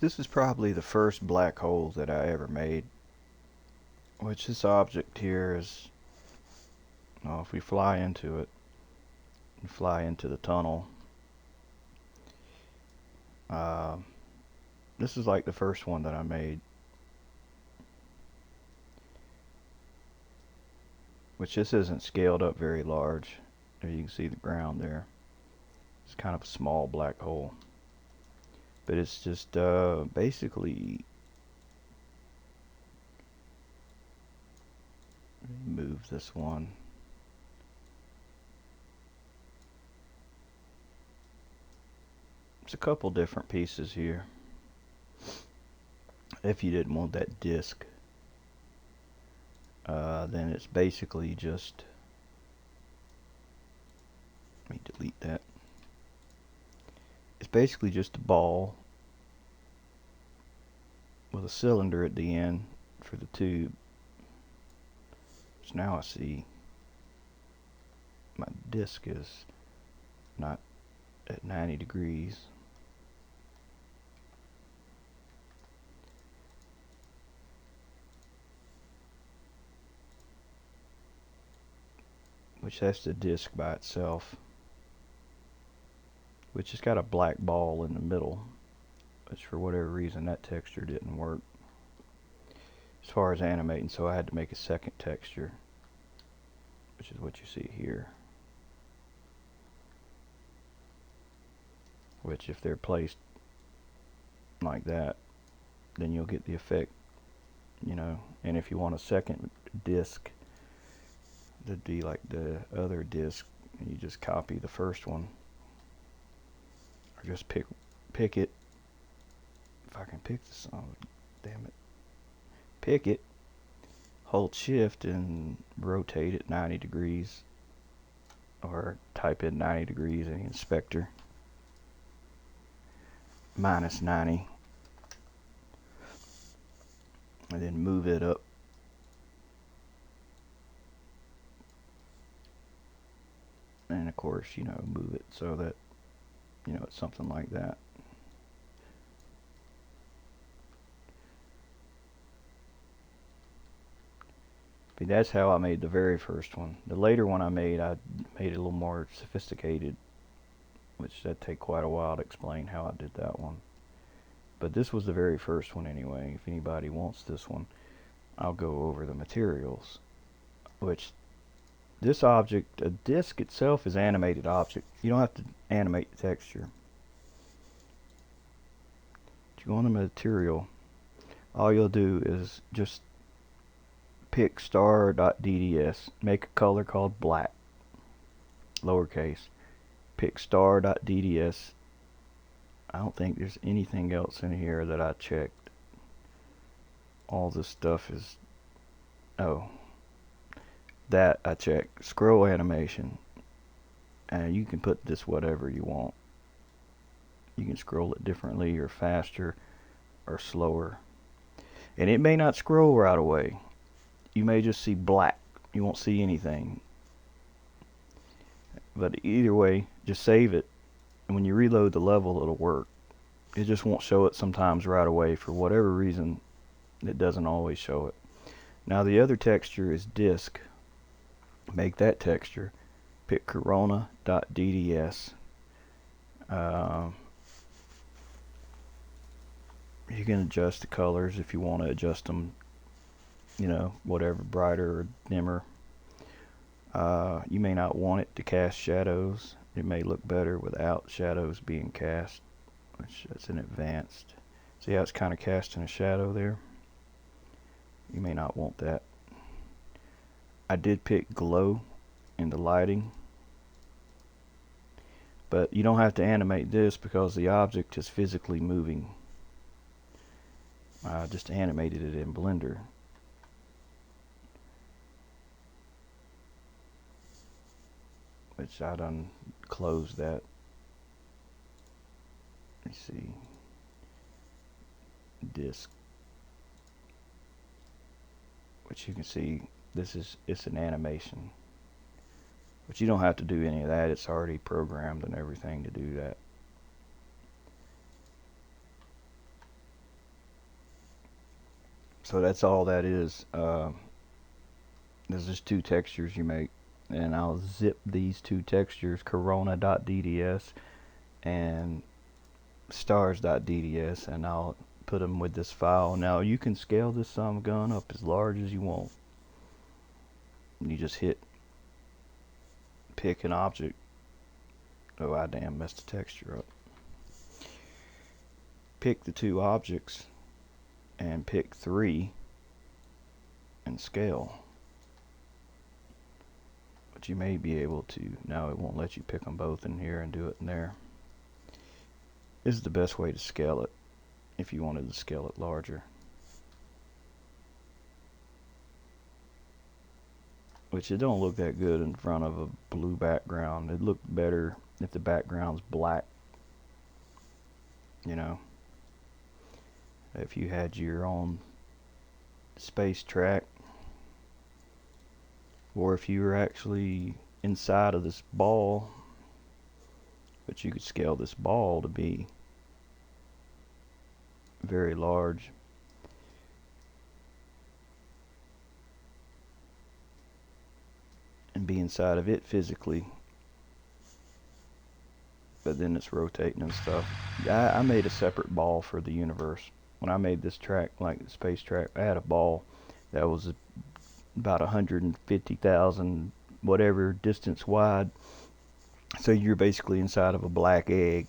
This is probably the first black hole that I ever made, which this object here is, well, if we fly into it, and fly into the tunnel, uh, this is like the first one that I made, which this isn't scaled up very large. There you can see the ground there. It's kind of a small black hole, but it's just basically, move this one. It's a couple different pieces here. If you didn't want that disk, then it's basically just, let me delete that. It's basically just a ball with a cylinder at the end for the tube. So now I see my disk is not at 90 degrees. Which that's the disk by itself, which has got a black ball in the middle, which for whatever reason that texture didn't work as far as animating, so I had to make a second texture, which is what you see here, which if they're placed like that, then you'll get the effect, you know. And if you want a second disk, that'd be like the other disk, and you just copy the first one, or just pick it. If I can pick this, oh damn it, pick it, hold shift and rotate it 90 degrees, or type in 90 degrees in the inspector, minus 90, and then move it up. And of course, you know, move it so that, you know, it's something like that. But that's how I made the very first one. The later one I made it a little more sophisticated, which that'd take quite a while to explain how I did that one. But this was the very first one anyway. If anybody wants this one, I'll go over the materials, which this object, a disk itself is animated object. You don't have to animate the texture. If you go on the material, all you'll do is just pick star.dds, make a color called black, lowercase, pick star.dds. I don't think there's anything else in here that I checked. All this stuff is, oh, that I checked. Scroll animation, and you can put this whatever you want. You can scroll it differently or faster or slower, and it may not scroll right away. You may just see black. You won't see anything. But either way, just save it, and when you reload the level, it'll work. It just won't show it sometimes right away. For whatever reason, it doesn't always show it. Now the other texture is disk. Make that texture. Pick corona.dds. You can adjust the colors if you want to adjust them, you know, whatever, brighter or dimmer. You may not want it to cast shadows. It may look better without shadows being cast, which that's an advanced. See how it's kind of casting a shadow there? You may not want that. I did pick glow in the lighting, but you don't have to animate this because the object is physically moving. I just animated it in Blender. Which I done closed that. Let's see. Disk. Which you can see, it's an animation. But you don't have to do any of that. It's already programmed and everything to do that. So that's all that is. There's just two textures you make, and I'll zip these two textures, corona.dds and stars.dds, and I'll put them with this file. Now you can scale this gun up as large as you want. You just hit pick an object. Oh, I damn messed the texture up. Pick the two objects and pick 3 and scale. But you may be able to, now it won't let you pick them both in here and do it in there. This is the best way to scale it if you wanted to scale it larger. Which it don't look that good in front of a blue background. It'd look better if the background's black. You know, if you had your own space track, or if you were actually inside of this ball, but you could scale this ball to be very large. And be inside of it physically, but then it's rotating and stuff. I made a separate ball for the universe. When I made this track, like the space track, I had a ball that was about 150,000 whatever distance wide. So you're basically inside of a black egg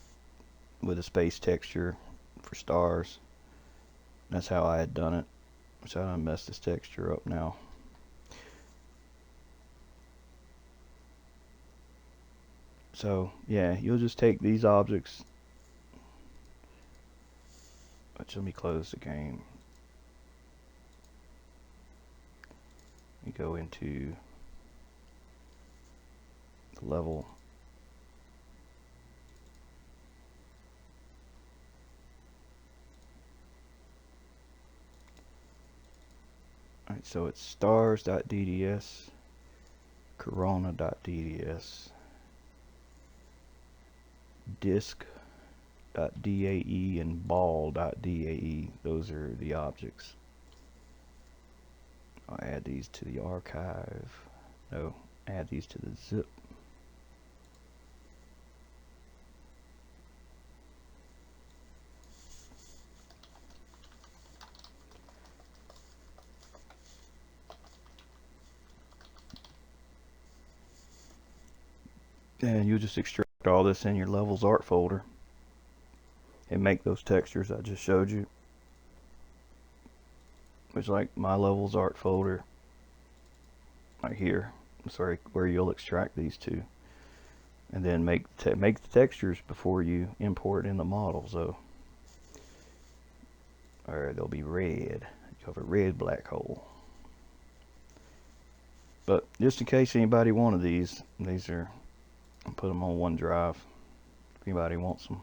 with a space texture for stars. That's how I had done it. So I done messed this texture up now. So yeah, you'll just take these objects. Let me close the game. You go into the level. Alright, so it's stars.dds, corona.dds, disk.dae, and ball.dae. Those are the objects. I'll add these to the archive. No, add these to the zip. And you'll just extract all this in your levels art folder and make those textures I just showed you. Which, like my levels art folder right here. I'm sorry, where you'll extract these two, and then make the textures before you import in the model. So, or they'll be red. You have a red black hole. But just in case anybody wanted these are, I'll put them on OneDrive if anybody wants them.